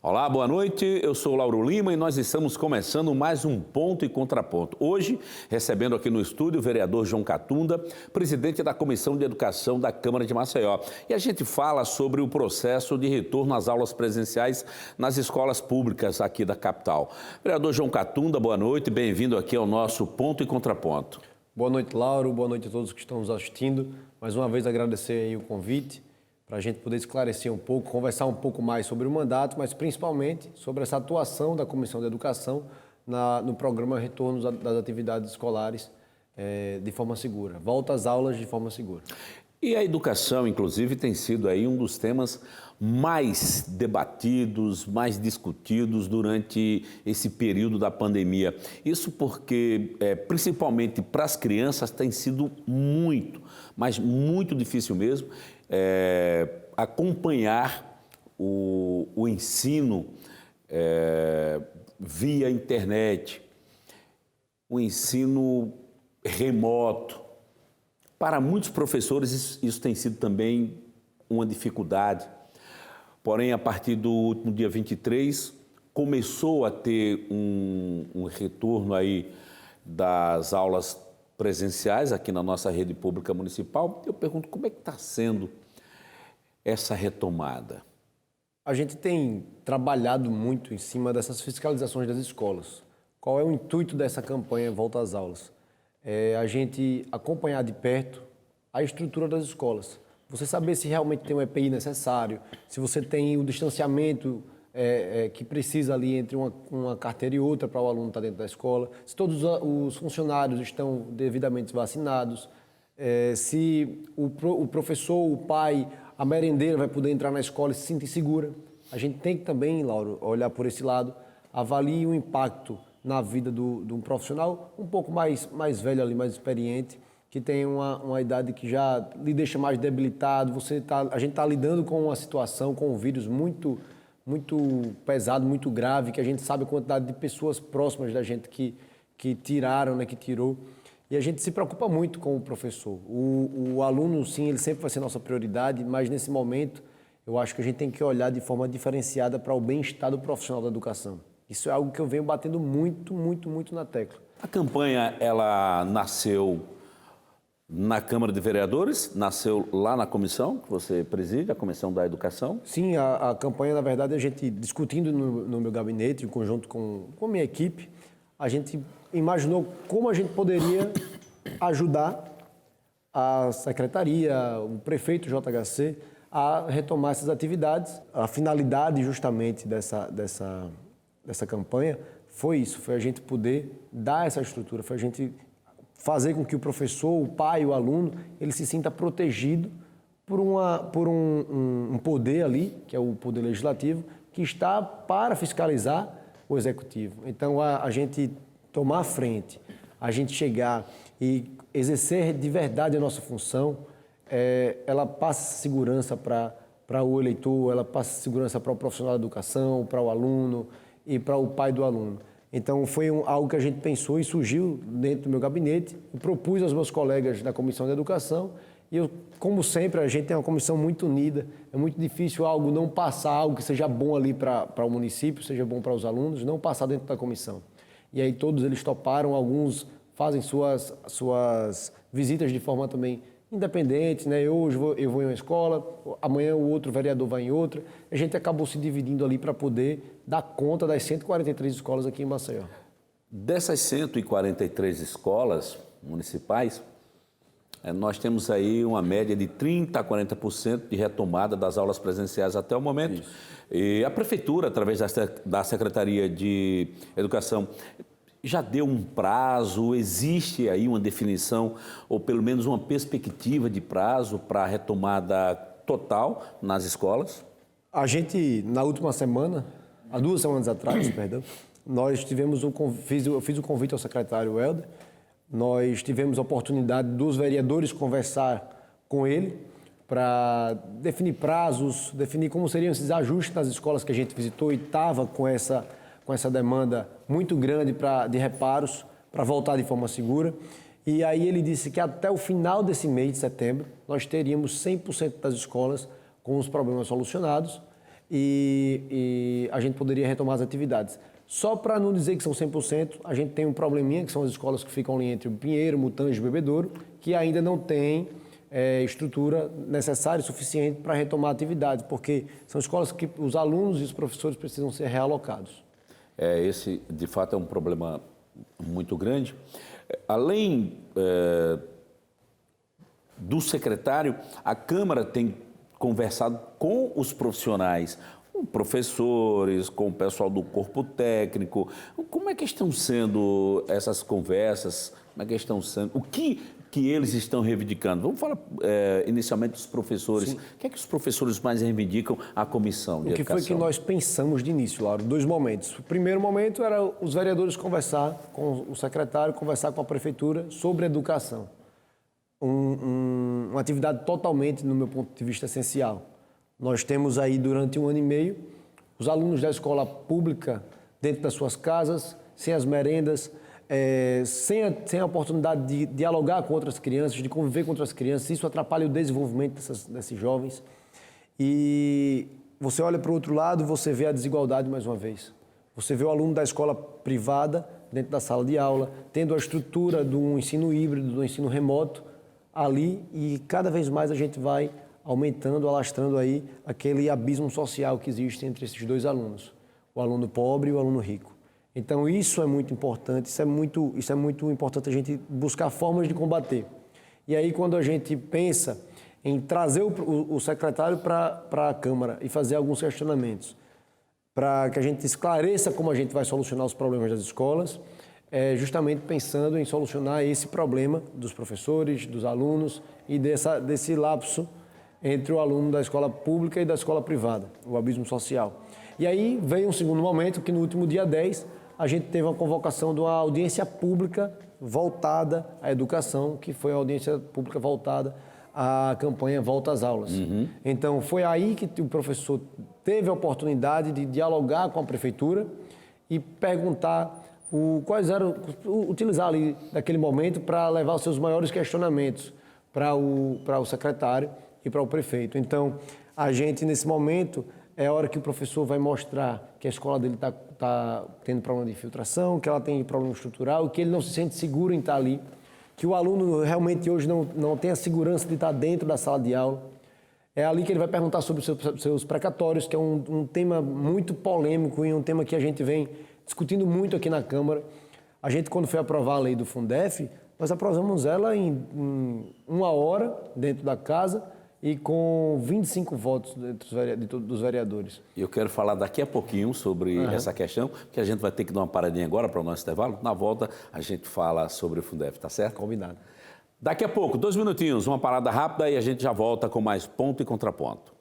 Olá, boa noite. Eu sou Lauro Lima e nós estamos começando mais um Ponto e Contraponto. Hoje, recebendo aqui no estúdio o vereador João Catunda, presidente da Comissão de Educação da Câmara de Maceió. E a gente fala sobre o processo de retorno às aulas presenciais nas escolas públicas aqui da capital. Vereador João Catunda, boa noite. Bem-vindo aqui ao nosso Ponto e Contraponto. Boa noite, Lauro. Boa noite a todos que estão nos assistindo. Mais uma vez agradecer aí o convite para a gente poder esclarecer um pouco, conversar um pouco mais sobre o mandato, mas principalmente sobre essa atuação da Comissão de Educação no programa Retorno das Atividades Escolares de forma segura. Volta às aulas de forma segura. E a educação, inclusive, tem sido aí um dos temas mais debatidos, mais discutidos durante esse período da pandemia. Isso porque, principalmente para as crianças, tem sido muito, mas muito difícil mesmo, acompanhar o ensino via internet, o ensino remoto. Para muitos professores, isso tem sido também uma dificuldade. Porém, a partir do último dia 23, começou a ter um retorno aí das aulas presenciais aqui na nossa rede pública municipal. Eu pergunto, como é que está sendo essa retomada? A gente tem trabalhado muito em cima dessas fiscalizações das escolas. Qual é o intuito dessa campanha Volta às Aulas? A gente acompanhar de perto a estrutura das escolas. Você saber se realmente tem um EPI necessário, se você tem o distanciamento que precisa ali entre uma carteira e outra para o aluno estar dentro da escola, se todos os funcionários estão devidamente vacinados, se o professor, o pai, a merendeira vai poder entrar na escola e se sentir segura. A gente tem que também, Lauro, olhar por esse lado, avalie o impacto na vida de um profissional um pouco mais velho ali, mais experiente, que tem uma idade que já lhe deixa mais debilitado. A gente está lidando com uma situação, com um vírus muito pesado, muito grave, que a gente sabe a quantidade de pessoas próximas da gente que tiraram, né, que tirou. E a gente se preocupa muito com o professor. O aluno, sim, ele sempre vai ser nossa prioridade, mas nesse momento eu acho que a gente tem que olhar de forma diferenciada para o bem-estar do profissional da educação. Isso é algo que eu venho batendo muito na tecla. A campanha, ela nasceu na Câmara de Vereadores, nasceu lá na comissão que você preside, a Comissão da Educação? Sim, a campanha, na verdade, a gente discutindo no meu gabinete, em conjunto com a minha equipe, a gente imaginou como a gente poderia ajudar a secretaria, o prefeito JHC, a retomar essas atividades. A finalidade, justamente, dessa campanha foi isso, foi a gente poder dar essa estrutura, foi a gente fazer com que o professor, o pai, o aluno, ele se sinta protegido por um poder ali, que é o poder legislativo, que está para fiscalizar o executivo. Então, a gente tomar a frente, a gente chegar e exercer de verdade a nossa função, ela passa segurança para o eleitor, ela passa segurança para o profissional da educação, para o aluno e para o pai do aluno. Então, foi algo que a gente pensou e surgiu dentro do meu gabinete, e propus aos meus colegas da Comissão de Educação, e eu, como sempre, a gente tem uma comissão muito unida, é muito difícil não passar algo que seja bom ali para o município, seja bom para os alunos, não passar dentro da comissão. E aí todos eles toparam, alguns fazem suas visitas de forma também independente, né? Hoje eu vou em uma escola, amanhã o outro vereador vai em outra. A gente acabou se dividindo ali para poder dar conta das 143 escolas aqui em Maceió. Dessas 143 escolas municipais, nós temos aí uma média de 30% a 40% de retomada das aulas presenciais até o momento. Isso. E a Prefeitura, através da Secretaria de Educação, já deu um prazo? Existe aí uma definição, ou pelo menos uma perspectiva de prazo para a retomada total nas escolas? A gente, na última semana, há 2 semanas atrás, perdão, nós tivemos eu fiz o convite ao secretário Helder, nós tivemos a oportunidade dos vereadores conversar com ele para definir prazos, definir como seriam esses ajustes nas escolas que a gente visitou e estava com essa demanda muito grande de reparos para voltar de forma segura. E aí ele disse que até o final desse mês de setembro nós teríamos 100% das escolas com os problemas solucionados e e a gente poderia retomar as atividades. Só para não dizer que são 100%, a gente tem um probleminha, que são as escolas que ficam ali entre o Pinheiro, Mutange e Bebedouro, que ainda não tem estrutura necessária e suficiente para retomar a atividade, porque são escolas que os alunos e os professores precisam ser realocados. Esse, de fato, é um problema muito grande. Além do secretário, a Câmara tem conversado com os profissionais, com professores, com o pessoal do corpo técnico. Como é que estão sendo essas conversas? Como é que estão sendo? O que eles estão reivindicando? Vamos falar inicialmente dos professores. Sim. O que é que os professores mais reivindicam à comissão de educação? O que foi que nós pensamos de início, Lauro? 2 momentos. O primeiro momento era os vereadores conversar com o secretário, conversar com a prefeitura sobre educação. Uma atividade totalmente, no meu ponto de vista, essencial. Nós temos aí, durante 1 ano e meio, os alunos da escola pública dentro das suas casas, sem as merendas, sem a oportunidade de dialogar com outras crianças, de conviver com outras crianças. Isso atrapalha o desenvolvimento desses jovens. E você olha para o outro lado e você vê a desigualdade mais uma vez. Você vê o aluno da escola privada dentro da sala de aula, tendo a estrutura do ensino híbrido, do ensino remoto ali, e cada vez mais a gente vai aumentando, alastrando aí aquele abismo social que existe entre esses 2 alunos, o aluno pobre e o aluno rico. Então isso é muito importante, isso é muito importante a gente buscar formas de combater. E aí quando a gente pensa em trazer o secretário para a Câmara e fazer alguns questionamentos, para que a gente esclareça como a gente vai solucionar os problemas das escolas, justamente pensando em solucionar esse problema dos professores, dos alunos e desse lapso entre o aluno da escola pública e da escola privada, o abismo social. E aí veio um segundo momento, que no último dia 10, a gente teve uma convocação de uma audiência pública voltada à educação, que foi a audiência pública voltada à campanha Volta às Aulas. Uhum. Então, foi aí que o professor teve a oportunidade de dialogar com a prefeitura e perguntar utilizar ali naquele momento para levar os seus maiores questionamentos para o secretário e para o prefeito. Então, a gente, nesse momento, é a hora que o professor vai mostrar que a escola dele está tendo problema de infiltração, que ela tem problema estrutural, que ele não se sente seguro em estar ali, que o aluno realmente hoje não tem a segurança de estar dentro da sala de aula. É ali que ele vai perguntar sobre os seus precatórios, que é um tema muito polêmico e um tema que a gente vem discutindo muito aqui na Câmara. A gente, quando foi aprovar a lei do Fundef, nós aprovamos ela em 1 hora dentro da casa e com 25 votos dos vereadores. Eu quero falar daqui a pouquinho sobre essa questão, porque a gente vai ter que dar uma paradinha agora para o nosso intervalo. Na volta, a gente fala sobre o Fundef, tá certo? Combinado. Daqui a pouco, 2 minutinhos, uma parada rápida e a gente já volta com mais ponto e contraponto.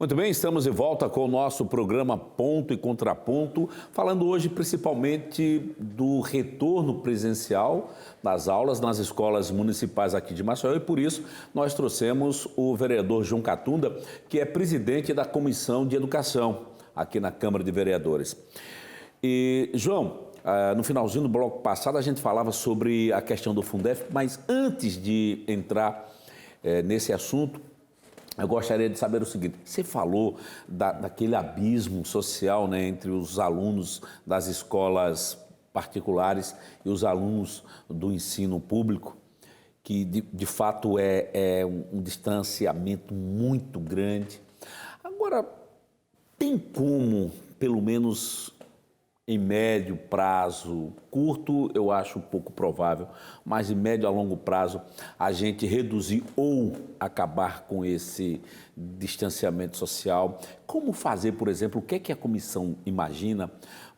Muito bem, estamos de volta com o nosso programa Ponto e Contraponto, falando hoje principalmente do retorno presencial das aulas nas escolas municipais aqui de Maceió, e por isso nós trouxemos o vereador João Catunda, que é presidente da Comissão de Educação aqui na Câmara de Vereadores. E, João, no finalzinho do bloco passado a gente falava sobre a questão do Fundef, mas antes de entrar nesse assunto, eu gostaria de saber o seguinte: você falou daquele abismo social, né, entre os alunos das escolas particulares e os alunos do ensino público, que de fato é um distanciamento muito grande. Agora, tem como, pelo menos em médio prazo, curto eu acho pouco provável, mas em médio a longo prazo a gente reduzir ou acabar com esse distanciamento social? Como fazer, por exemplo, o que é que a comissão imagina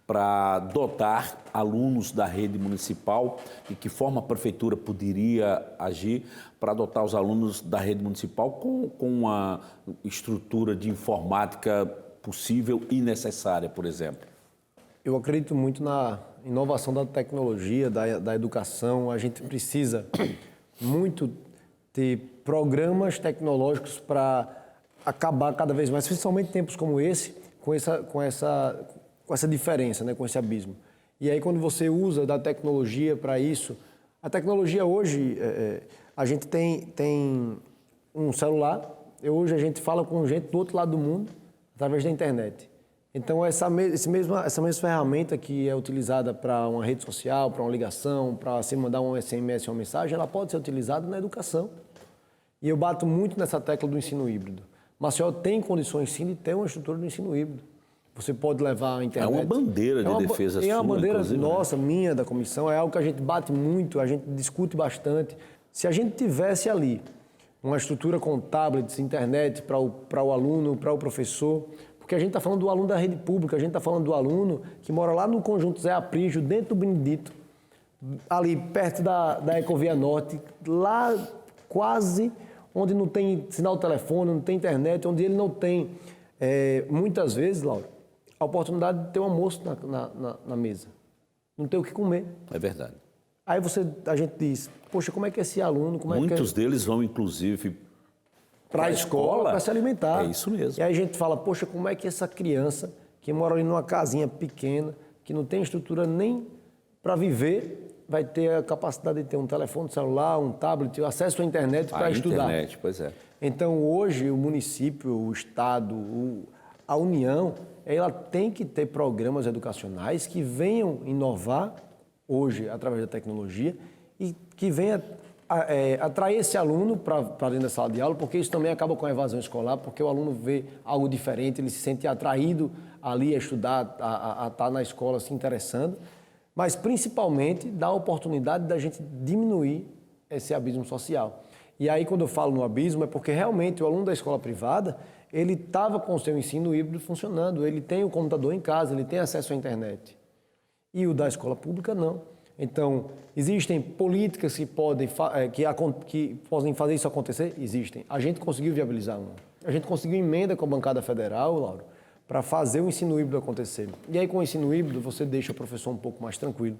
para dotar alunos da rede municipal e que forma a prefeitura poderia agir para dotar os alunos da rede municipal com uma estrutura de informática possível e necessária, por exemplo? Eu acredito muito na inovação da tecnologia, da educação. A gente precisa muito ter programas tecnológicos para acabar cada vez mais, principalmente em tempos como esse, com essa diferença, né, com esse abismo. E aí, quando você usa da tecnologia para isso, a tecnologia hoje, a gente tem um celular, hoje a gente fala com gente do outro lado do mundo, através da internet. Então, essa mesma ferramenta que é utilizada para uma rede social, para uma ligação, para você mandar um SMS, uma mensagem, ela pode ser utilizada na educação. E eu bato muito nessa tecla do ensino híbrido. Maceió tem condições, sim, de ter uma estrutura do ensino híbrido. Você pode levar a internet. É uma bandeira de defesa sua, é uma bandeira nossa, né? minha, da comissão, é algo que a gente bate muito, a gente discute bastante. Se a gente tivesse ali uma estrutura com tablets, internet para o aluno, para o professor, porque a gente está falando do aluno da rede pública, a gente está falando do aluno que mora lá no Conjunto Zé Aprígio, dentro do Benedito, ali perto da Ecovia Norte, lá quase onde não tem sinal de telefone, não tem internet, onde ele não tem, muitas vezes, Laura, a oportunidade de ter um almoço na mesa. Não tem o que comer. É verdade. Aí a gente diz, poxa, como é que esse aluno... Muitos deles vão, inclusive, para a escola, para se alimentar. É isso mesmo. E aí a gente fala, poxa, como é que essa criança que mora ali numa casinha pequena, que não tem estrutura nem para viver, vai ter a capacidade de ter um telefone celular, um tablet, acesso à internet para estudar. A internet, pois é. Então, hoje, o município, o Estado, a União, ela tem que ter programas educacionais que venham inovar, hoje, através da tecnologia, e que venha atrair esse aluno para dentro da sala de aula, porque isso também acaba com a evasão escolar, porque o aluno vê algo diferente, ele se sente atraído ali a estudar, a estar na escola se interessando, mas principalmente dá a oportunidade da gente diminuir esse abismo social. E aí, quando eu falo no abismo, é porque realmente o aluno da escola privada, ele estava com o seu ensino híbrido funcionando, ele tem o computador em casa, ele tem acesso à internet. E o da escola pública, não. Então, existem políticas que podem fazer isso acontecer? Existem. A gente conseguiu viabilizar uma. A gente conseguiu emenda com a bancada federal, Lauro, para fazer o ensino híbrido acontecer. E aí, com o ensino híbrido, você deixa o professor um pouco mais tranquilo.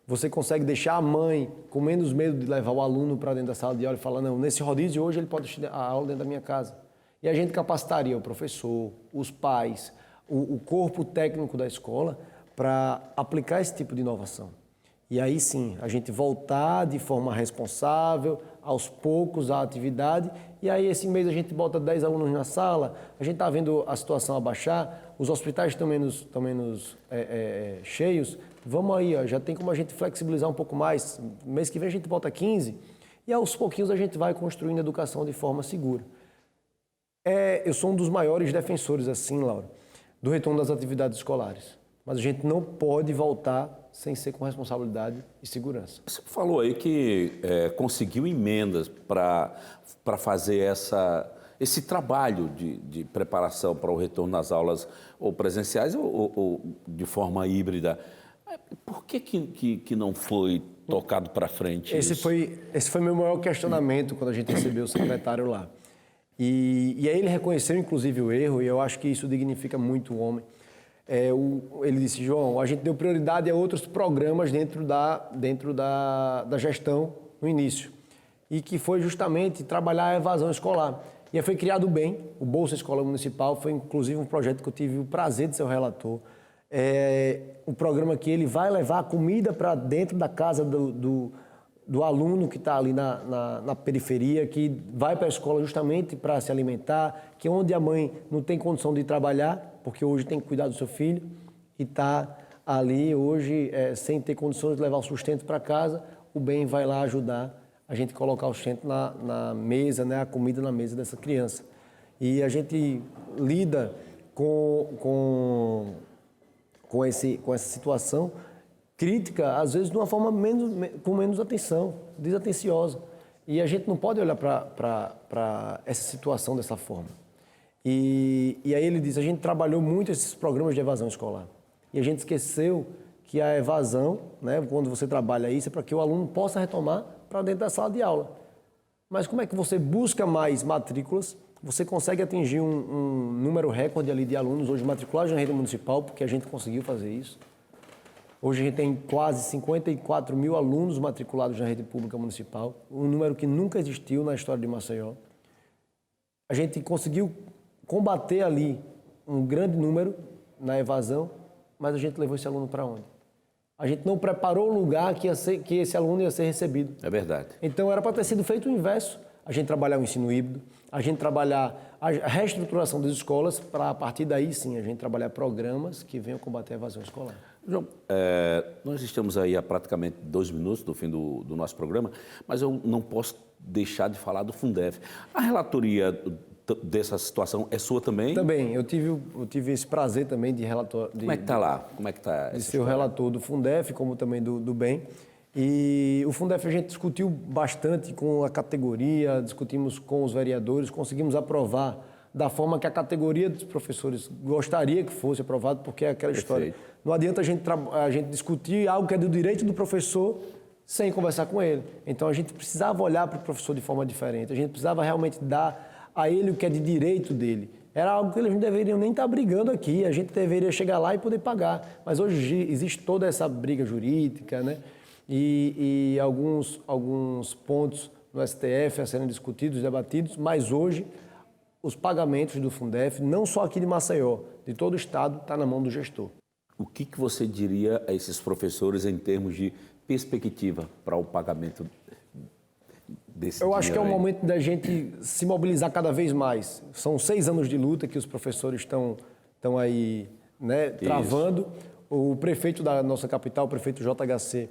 Você consegue deixar a mãe com menos medo de levar o aluno para dentro da sala de aula e falar, não, nesse rodízio hoje ele pode estudar a aula dentro da minha casa. E a gente capacitaria o professor, os pais, o corpo técnico da escola para aplicar esse tipo de inovação. E aí sim, a gente voltar de forma responsável, aos poucos, à atividade. E aí esse mês a gente bota 10 alunos na sala, a gente está vendo a situação abaixar, os hospitais estão menos cheios. Vamos aí, ó, já tem como a gente flexibilizar um pouco mais. Mês que vem a gente bota 15 e aos pouquinhos a gente vai construindo a educação de forma segura. Eu sou um dos maiores defensores, assim, Laura, do retorno das atividades escolares. Mas a gente não pode voltar sem ser com responsabilidade e segurança. Você falou aí que conseguiu emendas para fazer esse trabalho de preparação para o retorno das aulas ou presenciais ou de forma híbrida. Por que não foi tocado para frente esse foi meu maior questionamento quando a gente recebeu o secretário lá. E aí ele reconheceu, inclusive, o erro, e eu acho que isso dignifica muito o homem. Ele disse, João, a gente deu prioridade a outros programas dentro da gestão no início, e que foi justamente trabalhar a evasão escolar. E aí foi criado o BEM, o Bolsa Escola Municipal, foi inclusive um projeto que eu tive o prazer de ser o relator. Um programa que ele vai levar a comida para dentro da casa do aluno que está ali na periferia, que vai para a escola justamente para se alimentar, que onde a mãe não tem condição de trabalhar, porque hoje tem que cuidar do seu filho, e está ali hoje sem ter condições de levar o sustento para casa, o BEM vai lá ajudar a gente colocar o sustento na mesa, né, a comida na mesa dessa criança. E a gente lida com essa situação crítica, às vezes de uma forma com menos atenção, desatenciosa. E a gente não pode olhar para essa situação dessa forma. E aí ele diz, a gente trabalhou muito esses programas de evasão escolar. E a gente esqueceu que a evasão, né, quando você trabalha isso, é para que o aluno possa retomar para dentro da sala de aula. Mas como é que você busca mais matrículas? Você consegue atingir um número recorde ali de alunos hoje matriculados na rede municipal, porque a gente conseguiu fazer isso. Hoje a gente tem quase 54 mil alunos matriculados na rede pública municipal, um número que nunca existiu na história de Maceió. A gente conseguiu combater ali um grande número na evasão, mas a gente levou esse aluno para onde? A gente não preparou o lugar que esse aluno ia ser recebido. É verdade. Então era para ter sido feito o inverso. a gente trabalhar o ensino híbrido, a gente trabalhar a reestruturação das escolas para, a partir daí, sim, a gente trabalhar programas que venham combater a evasão escolar. João, nós estamos aí há praticamente 2 minutos do fim do nosso programa, mas eu não posso deixar de falar do Fundef. A relatoria dessa situação é sua também? Também, eu tive esse prazer também de relator... Como é que está lá? Como é que está? De ser o relator do Fundef, como também do BEM. E o Fundef a gente discutiu bastante com a categoria, discutimos com os vereadores, conseguimos aprovar da forma que a categoria dos professores gostaria que fosse aprovado, porque é aquela história. Não adianta a gente discutir algo que é do direito do professor sem conversar com ele. Então a gente precisava olhar para o professor de forma diferente, a gente precisava realmente dar a ele o que é de direito dele. Era algo que eles não deveriam nem estar brigando aqui, a gente deveria chegar lá e poder pagar. Mas hoje existe toda essa briga jurídica, né? E alguns pontos no STF a serem discutidos, debatidos, mas hoje os pagamentos do Fundef, não só aqui de Maceió, de todo o estado, está na mão do gestor. O que você diria a esses professores em termos de perspectiva para o pagamento desse dinheiro? Eu acho que é o momento da gente se mobilizar cada vez mais. São 6 anos de luta que os professores estão aí, né, travando. O prefeito da nossa capital, o prefeito JHC,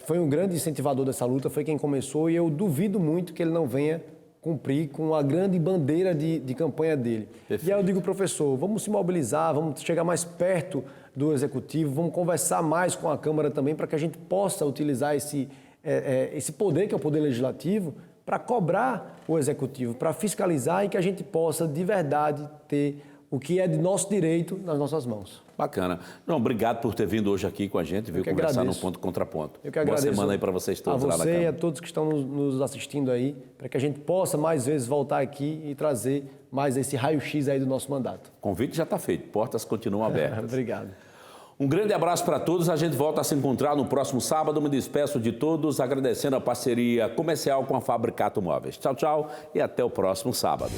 foi um grande incentivador dessa luta, foi quem começou, e eu duvido muito que ele não venha cumprir com a grande bandeira de campanha dele. Perfeito. E aí eu digo, professor, vamos se mobilizar, vamos chegar mais perto do Executivo, vamos conversar mais com a Câmara também para que a gente possa utilizar esse poder, que é o Poder Legislativo, para cobrar o Executivo, para fiscalizar e que a gente possa, de verdade, ter o que é de nosso direito nas nossas mãos. Bacana. Não, obrigado por ter vindo hoje aqui com a gente, veio conversar no Ponto Contra Ponto. Eu que agradeço. Boa semana aí para vocês todos lá na Câmara. A você e a todos que estão nos assistindo aí, para que a gente possa mais vezes voltar aqui e trazer mais esse raio-x aí do nosso mandato. O convite já está feito, portas continuam abertas. Obrigado. Um grande abraço para todos, a gente volta a se encontrar no próximo sábado. Me despeço de todos, agradecendo a parceria comercial com a Fabricato Móveis. Tchau, tchau e até o próximo sábado.